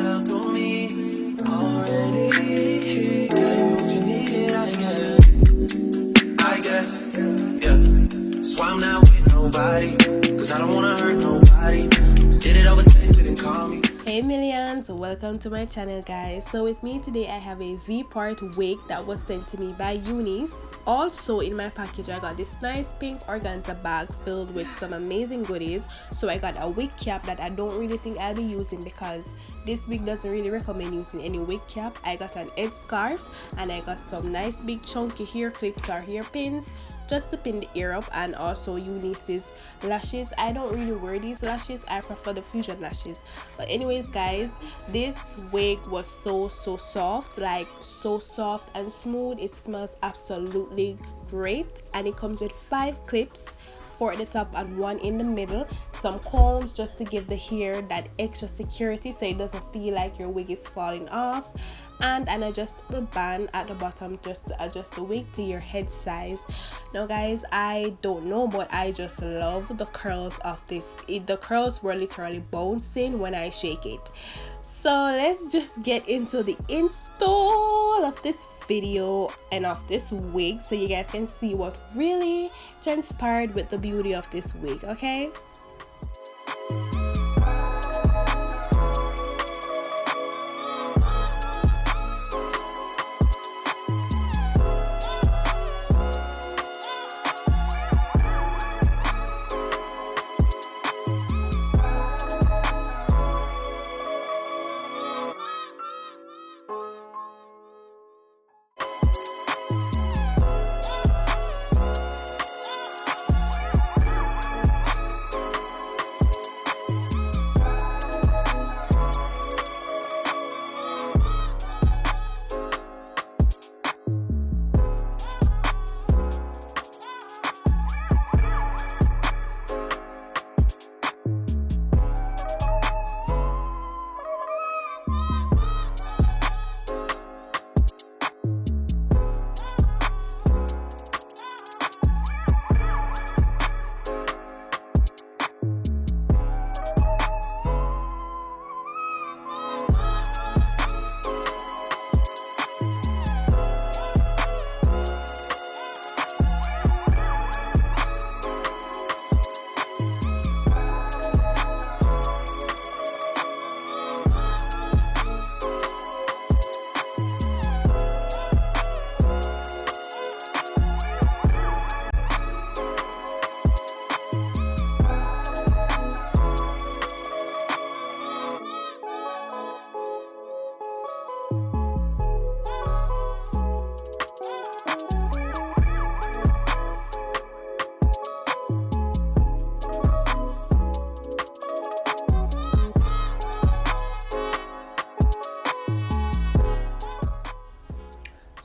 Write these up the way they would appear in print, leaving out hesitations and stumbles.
yourself to me already. Gave you what you needed, I guess, yeah. That's why I'm not with nobody, cause I don't wanna hurt nobody. Did it over, tasted and call me. Hey millions, welcome to my channel guys. So with me today I have a V-part wig that was sent to me by Eunice. Also in my package I got this nice pink organza bag filled with some amazing goodies. So I got a wig cap that I don't really think I'll be using because this wig doesn't really recommend using any wig cap. I got an head scarf and I got some nice big chunky hair clips or hair pins just to pin the ear up, and also Eunice's lashes. I don't really wear these lashes, I prefer the fusion lashes. But anyways guys, this wig was so soft, like so soft and smooth. It smells absolutely great, and it comes with 5 clips, 4 at the top and 1 in the middle, some combs just to give the hair that extra security so it doesn't feel like your wig is falling off, and an adjustable band at the bottom just to adjust the wig to your head size. Now guys, I don't know, but I just love the curls of this. The curls were literally bouncing when I shake it. So let's just get into the install of this video and of this wig so you guys can see what really transpired with the beauty of this wig, okay?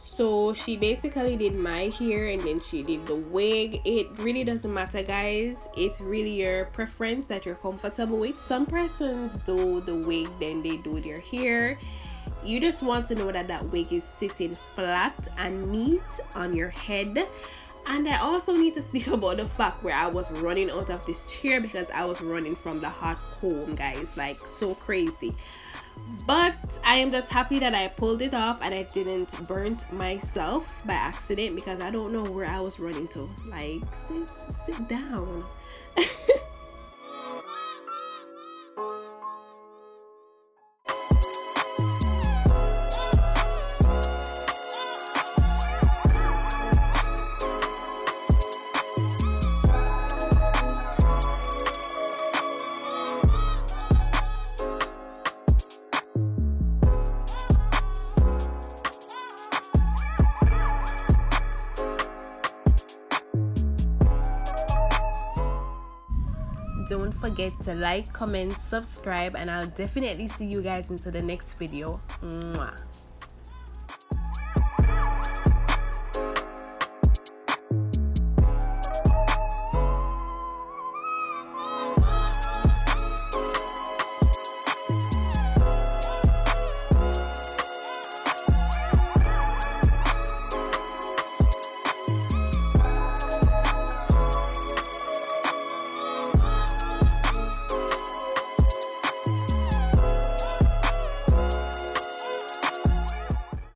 So she basically did my hair and then she did the wig. It really doesn't matter guys, it's really your preference that you're comfortable with. Some persons do the wig then they do their hair. You just want to know that that wig is sitting flat and neat on your head. And I also need to speak about the fact where I was running out of this chair because I was running from the hot comb guys, like so crazy. But I am just happy that I pulled it off and I didn't burn myself by accident because I don't know where I was running to. Like, sis, sit down. Don't forget to like, comment, subscribe, and I'll definitely see you guys into the next video. Mwah.